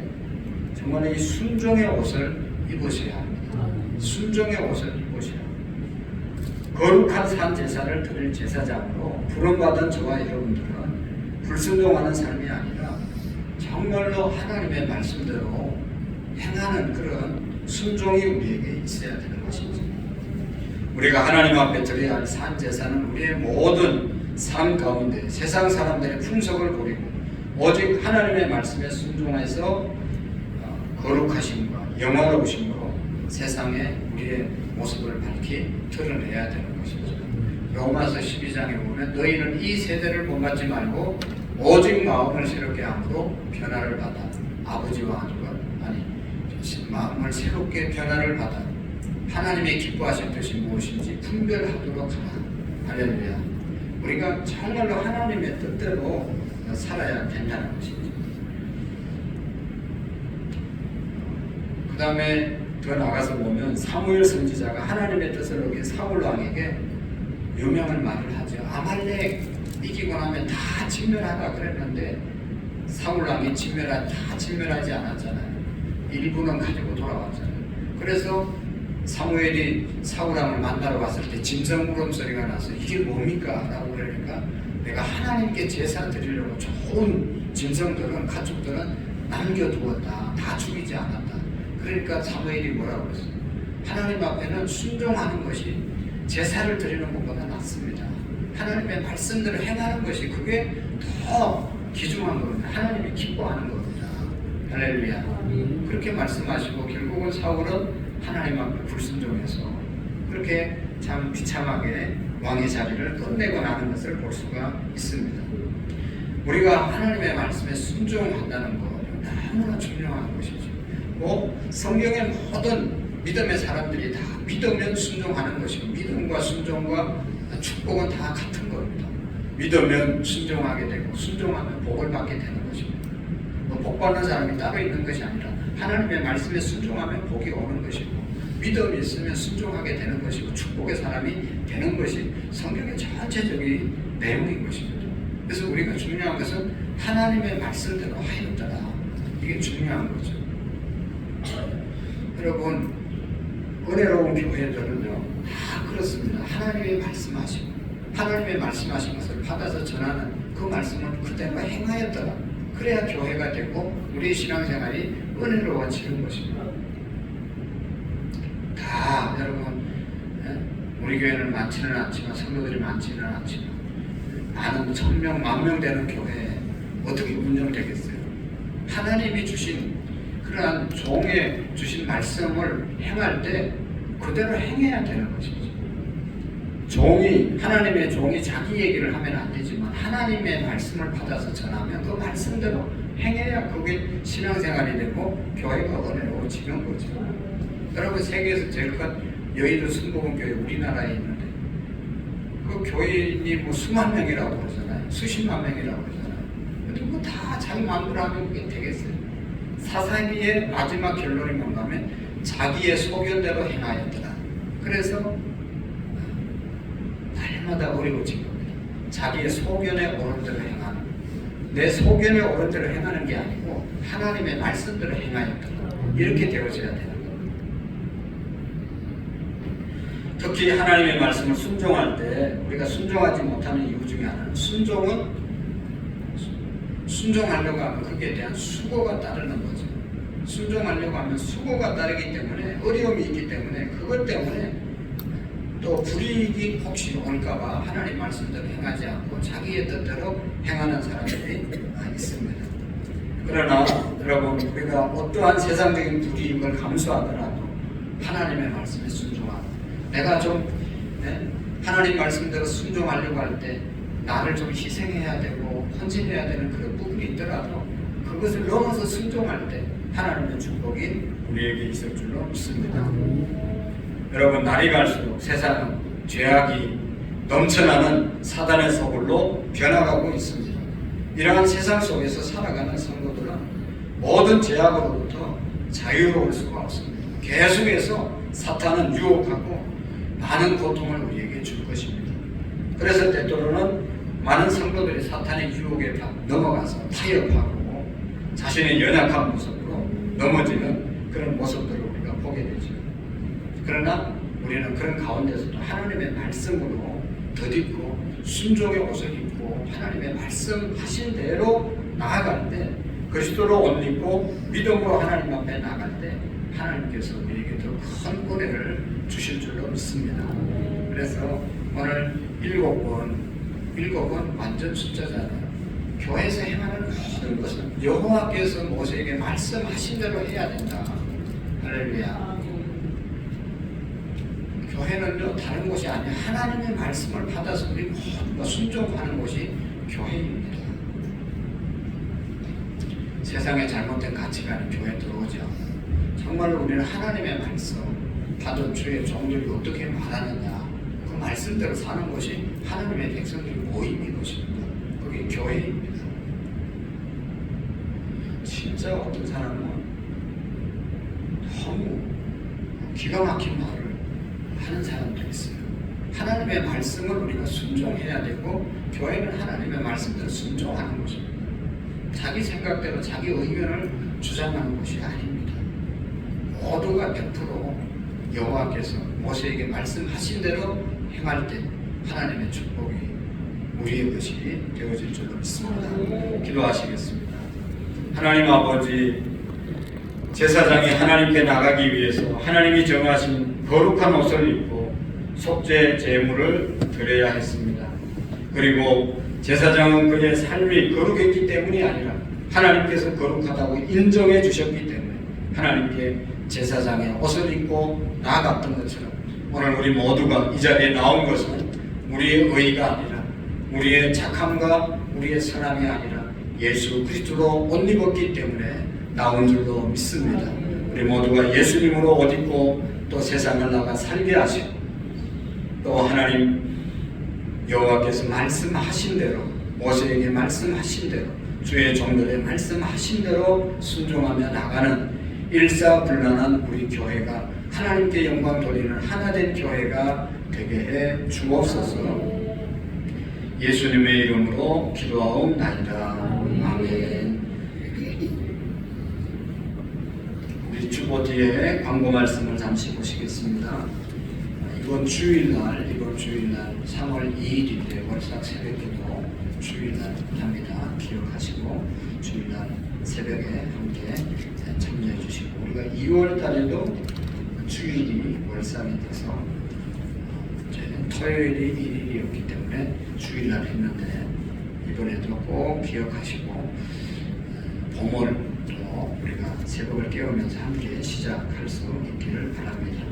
정말 이 순종의 옷을 입으셔야 합니다. 순종의 옷을 입으셔야 합니다. 거룩한 산 제사를 드릴 제사장으로 부름받은 저와 여러분들은 불순종하는 삶이 아니라 정말로 하나님의 말씀대로 행하는 그런 순종이 우리에게 있어야 되는 것이죠. 우리가 하나님 앞에 드려야 할 산 제사는 우리의 모든 삶 가운데 세상 사람들의 풍속을 버리고 오직 하나님의 말씀에 순종해서 거룩하심과 영화로우심으로 세상에 우리의 모습을 밝히 드러내야 되는 것이죠. 로마서 12장에 보면 너희는 이 세대를 본받지 말고 오직 마음을 새롭게 함으로 변화를 받아 아버지와 하는 것 아니 마음을 새롭게 변화를 받아 하나님의 기뻐하신 뜻이 무엇인지 분별하도록 하라. 할렐루야. 우리가 정말로 하나님의 뜻대로 살아야 된다는 것이죠. 그 다음에 더 나가서 보면 사무엘 선지자가 하나님의 뜻을 어긴 사울 왕에게 유명한 말을 하죠. 아말렉 이기고 나면 다 진멸하다 그랬는데 사울 왕이 다 진멸하지 않았잖아요. 일부는 가지고 돌아왔잖아요. 그래서 사무엘이 사울 왕을 만나러 갔을 때 짐승 울음소리가 나서 이게 뭡니까? 라고 그러니까 내가 하나님께 제사 드리려고 좋은 짐승들은 가축들은 남겨두었다. 다 죽이지 않았다. 그러니까 사무엘이 뭐라고 그랬어요? 하나님 앞에는 순종하는 것이 제사를 드리는 것보다 낫습니다. 하나님의 말씀대로 행하는 것이 그게 더 귀중한 겁니다. 하나님이 기뻐하는 겁니다. 할렐루야. 그렇게 말씀하시고 결국은 사울은 하나님 앞에 불순종해서 그렇게 참 비참하게 왕의 자리를 끝내고 나는 것을 볼 수가 있습니다. 우리가 하나님의 말씀에 순종한다는 것 너무나 중요한 것이죠. 성경의 모든 믿음의 사람들이 다 믿으면 순종하는 것이고 믿음과 순종과 축복은 다 같은 겁니다. 믿으면 순종하게 되고 순종하면 복을 받게 되는 것입니다. 복 받는 사람이 따로 있는 것이 아니라 하나님의 말씀에 순종하면 복이 오는 것이고 믿음이 있으면 순종하게 되는 것이고 축복의 사람이 되는 것이 성경의 전체적인 내용인 것입니다. 그래서 우리가 중요한 것은 하나님의 말씀대로 하였더라. 이게 중요한 거죠. 여러분 은혜로운 교회들은요 다 그렇습니다. 하나님의 말씀하시고 하나님의 말씀하신 것을 받아서 전하는 그 말씀을 그대로 행하였더라. 그래야 교회가 되고 우리의 신앙생활이 은혜로워지는 것입니다. 다 여러분 우리 교회는 많지는 않지만 성도들이 많지는 않지만 많은 1000명, 10,000명 되는 교회에 어떻게 운영되겠어요? 하나님이 주신 그러한 종의 주신 말씀을 행할 때 그대로 행해야 되는 것이죠. 하나님의 종이 자기 얘기를 하면 안 되지만 하나님의 말씀을 받아서 전하면 그 말씀대로 행해야 그게 신앙생활이 되고 교회가 은혜로워지는 거죠. 여러분 세계에서 제일 큰 여의도 순복음교회 우리나라에 있는데 그 교인이 뭐 수만 명이라고 그러잖아요. 수십만 명이라고 그러잖아요. 그리고 다 자기 마음대로 하면 그게 되겠어요. 사사기의 마지막 결론이 뭔가 하면 자기의 소견대로 행하였더라. 그래서 날마다 어려워진 겁니다. 자기의 소견에 오른 대로 행하는 내 소견에 오른 대로 행하는 게 아니고 하나님의 말씀대로 행하였더라. 이렇게 되어져야 되는 겁니다. 특히 하나님의 말씀을 순종할 때 우리가 순종하지 못하는 이유 중에 하나는 순종하려고 하면 거기에 대한 수고가 따르는 거죠. 순종하려고 하면 수고가 따르기 때문에 어려움이 있기 때문에 그것 때문에 또 불이익이 혹시 올까봐 하나님 말씀대로 행하지 않고 자기의 뜻대로 행하는 사람들이 있습니다. 그러나 여러분 우리가 어떠한 세상적인 불이익을 감수하더라도 하나님의 말씀에 순종하고 내가 좀 하나님 말씀대로 순종하려고 할 때 나를 좀 희생해야 되고 헌신해야 되는 그런 부분이 있더라도 그것을 넘어서 순종할 때 하나님의 축복이 우리에게 있을 줄로 믿습니다. 여러분, 날이 갈수록 세상은 죄악이 넘쳐나는 사단의 소굴로 변화가고 있습니다. 이러한 세상 속에서 살아가는 성도들은 모든 죄악으로부터 자유로울 수가 없습니다. 계속해서 사탄은 유혹하고 많은 고통을 우리에게 줄 것입니다. 그래서 때때로는 많은 성도들이 사탄의 유혹에 넘어가서 타협하고 자신의 연약한 모습으로 넘어지는 그런 모습들을 우리가 보게 되죠. 그러나 우리는 그런 가운데서도 하나님의 말씀으로 덧입고 순종의 옷을 입고 하나님의 말씀하신 대로 나아갈 때, 그리스도로 옷 입고 믿음으로 하나님 앞에 나갈 때 하나님께서 우리에게 더 큰 은혜를 주실 줄로 믿습니다. 그래서 오늘 일곱은 완전 숫자잖아요. 교회에서 행하는 모든 것은 여호와께서 모세에게 말씀하신 대로 해야 된다. 할렐루야. 교회는요, 다른 곳이 아니라 하나님의 말씀을 받아서 우리 모두가 순종하는 곳이 교회입니다. 세상에 잘못된 가치관이 교회에 들어오죠. 정말로 우리는 하나님의 말씀 받은 주의 종들이 어떻게 말하느냐, 그 말씀대로 사는 것이 하나님의 백성들이 모임인 것입니다. 그게 교회입니다. 진짜 어떤 사람은 너무 기가 막힌 말을 하는 사람도 있어요. 하나님의 말씀을 우리가 순종해야 되고, 교회는 하나님의 말씀대로 순종하는 것입니다. 자기 생각대로 자기 의견을 주장하는 것이 아닙니다. 모두가 100% 여호와께서 모세에게 말씀하신 대로 행할 때 하나님의 축복이 우리의 것이 되어질 줄로 믿습니다. 기도하시겠습니다. 하나님 아버지, 제사장이 하나님께 나가기 위해서 하나님이 정하신 거룩한 옷을 입고 속죄 제물을 드려야 했습니다. 그리고 제사장은 그의 삶이 거룩했기 때문이 아니라 하나님께서 거룩하다고 인정해 주셨기 때문에 하나님께 제사장의 옷을 입고 나아갔던 것처럼, 오늘 우리 모두가 이 자리에 나온 것은 우리의 의가 아니라 우리의 착함과 우리의 선함이 아니라 예수 그리스도로 옷 입었기 때문에 나온 줄로 믿습니다. 우리 모두가 예수님으로 옷 입고 또 세상을 나가 살게 하시고, 또 하나님 여호와께서 말씀하신 대로, 모세에게 말씀하신 대로, 주의 종들의 말씀하신 대로 순종하며 나가는 일사불란한 우리 교회가, 하나님께 영광 돌리는 하나된 교회가 되게 해 주옵소서. 예수님의 이름으로 기도하옵나이다. 아멘. 우리 주보 뒤에 광고 말씀을 잠시 보시겠습니다. 이번 주일날 3월 2일인데 월삭 새벽기도 주일날 합니다. 기억하시고 주일날 새벽에 함께 참여해 주시고, 우리가 2월 달에도 주일이 월삭이 돼서 토요일이 1일이었기 때문에 주일날 했는데, 이번에도 꼭 기억하시고 봄을 또 우리가 새벽을 깨우면서 함께 시작할 수 있기를 바랍니다.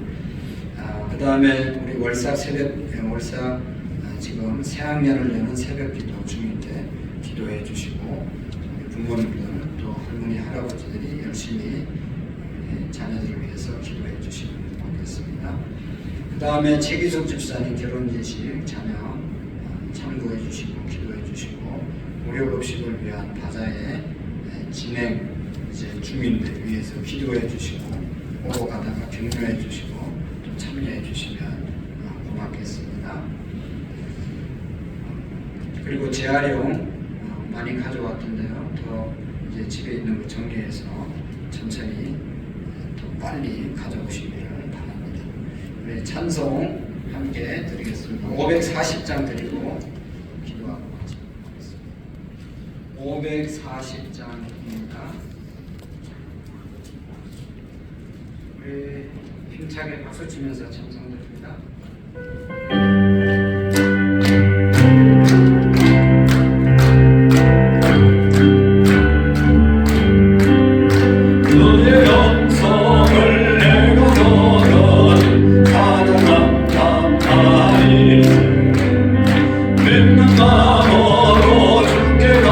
그 다음에 우리 월삭 지금 새학년을 여는 새벽기도 중인데 기도해 주시고, 우리 부모님들 또 할머니 할아버지들이 열심히 자녀들을 위해서 기도해 주시면 좋겠습니다. 그 다음에 최기석 집사님 결혼 예식 자녀 참고해 주시고 기도해 주시고, 무료급식을 위한 바자회 진행 이제 중인들 위해서 기도해 주시고, 오고 가다가 격려해 주시고 또 참여해 주시면 고맙겠습니다. 그리고 재활용 많이 가져왔던데요. 더 이제 집에 있는 거 정리해서 천천히 더 빨리 가져오시기를 바랍니다. 우리 찬송 함께 드리겠습니다. 540장 드리고 기도하고 마치겠습니다. 540장입니다. 우리 힘차게 박수 치면서 찬송 드립니다. 믿는 마음으로 주께 가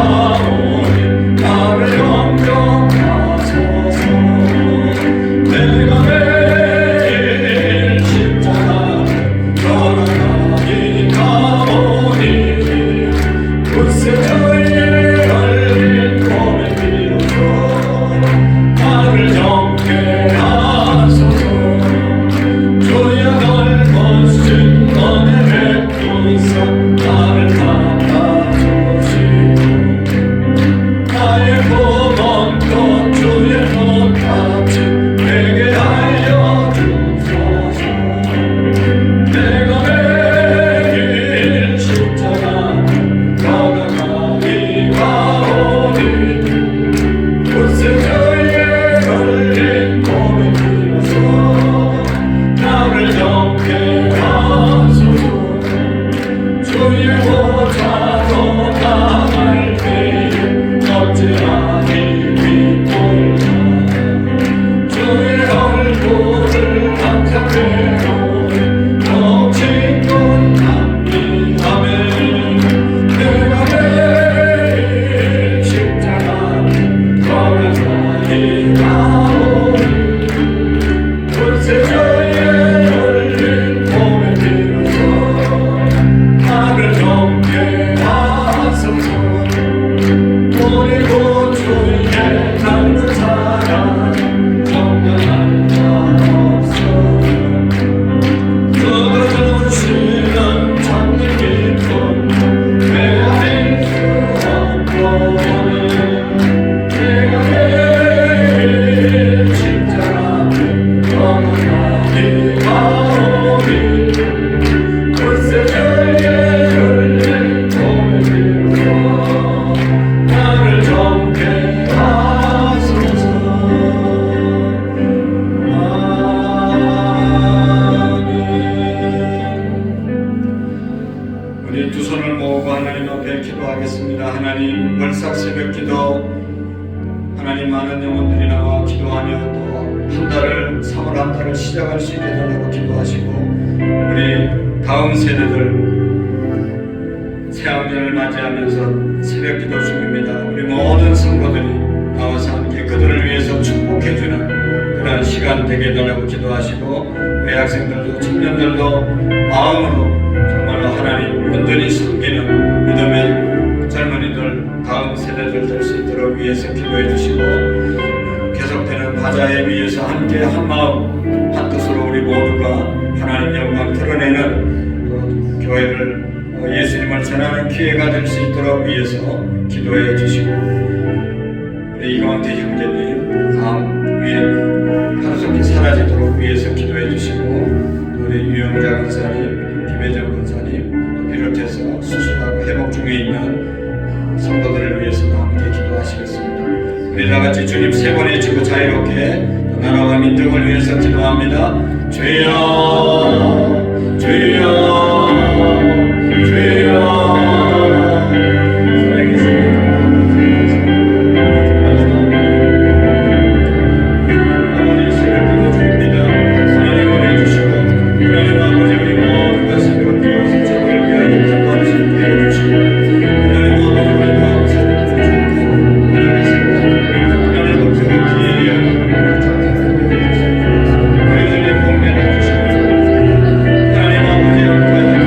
우리 두 손을 모으고 하나님 앞에 기도하겠습니다. 하나님 월삭 새벽기도 하나님 많은 영혼들이 나와 기도하며 또 한 달을 3월 한 달을 시작할 수 있게 해달라고 기도하시고 우리 다음 세대들 새학년을 맞이하면서 새벽기도 중입니다. 우리 모든 성도들이 나와서 함께 그들을 위해서 축복해주는 그런 시간 되게 해달라고 기도하시고 우리 학생들도 청년들도 마음으로 정말로 하나님 온전히 섬기는 믿음의 젊은이들 다음 세대들 될 수 있도록 위해서 기도해 주시고 계속되는 바자회 위에서 함께 한 마음 한 뜻으로 우리 모두가 하나님 영광 드러내는 또 교회를 예수님을 전하는 기회가 될 수 있도록 위해서 기도해 주시고 우리 이광태 형제님 암 위에 하루속히 사라지도록 위해서 기도해 주시고 우리 유영자 권사님 김혜정 권사님 비롯해서 수술하고 회복 중에 있는 성도들을 위해서도 함께 기도하시겠습니다. 우리 다같이 주님 세 번에 주고 자유롭게 나라와 민족을 위해서 기도합니다. 주여 주여 주여 하나님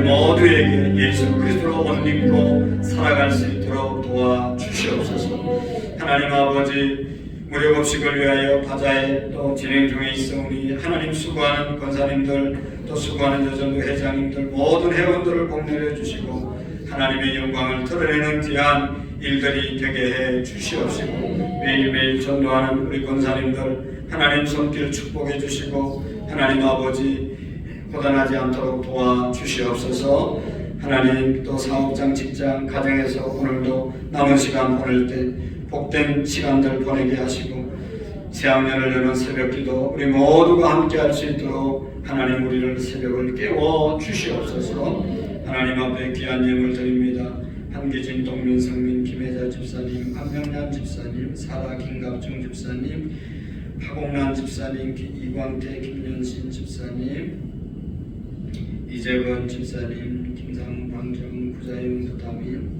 우리 모두에게 예수 그리스도로 옷 입고 살아갈 수 있도록 도와주시옵소서. 하나님 아버지, 무료급식을 위하여 바자에 또 진행 중에 있으오니 하나님 수고하는 권사님들 또 수고하는 여전도 회장님들 모든 회원들을 복내려 주시고 하나님의 영광을 드러내는 귀한 일들이 되게 해 주시옵시고 매일매일 전도하는 우리 권사님들 하나님 손길 축복해 주시고 하나님 아버지 고단하지 않도록 도와주시옵소서. 하나님 또 사업장 직장 가정에서 오늘도 남은 시간 보낼 때 복된 시간들 보내게 하시고 새학년을 여는 새벽기도 우리 모두가 함께 할 수 있도록 하나님 우리를 새벽을 깨워 주시옵소서. 하나님 앞에 귀한 예물 드립니다. 한기진 동민성민 김혜자 집사님, 안명란 집사님, 사라 김갑중 집사님, 하공란 집사님, 이광태 김연신 집사님, 이재건 집사님, 김상광정 구자영 부담임,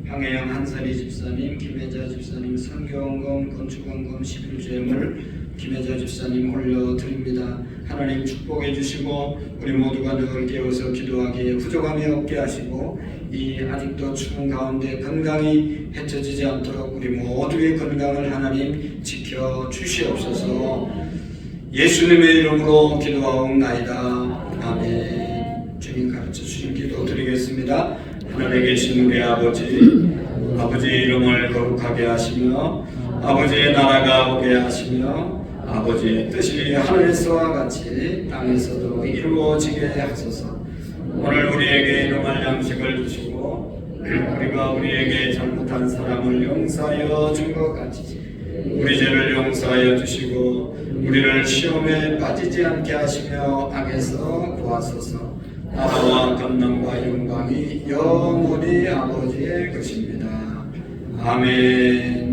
황혜영 한선희 집사님, 김혜자 집사님, 선교원금 건축원금 11주예물 김혜자 집사님 올려드립니다. 하나님 축복해 주시고 우리 모두가 늘 깨어서 기도하기에 부족함이 없게 하시고 이 아직도 추운 가운데 건강이 해쳐지지 않도록 우리 모두의 건강을 하나님 지켜 주시옵소서. 예수님의 이름으로 기도하옵나이다. 아멘. 주님 가르쳐 주신 기도 드리겠습니다. 하늘에 계신 우리 아버지, 아버지의 이름을 거룩하게 하시며 아버지의 나라가 오게 하시며 아버지의 뜻이 하늘에서와 같이 땅에서도 이루어지게 하소서. 오늘 우리에게 일용할 양식을 주시고 우리가 우리에게 잘못한 사람을 용서하여 준 것 같이 우리 죄를 용서하여 주시고 우리를 시험에 빠지지 않게 하시며 악에서 구하소서. 나라와 권능과 영광이 영원히 아버지의 것입니다. 아멘.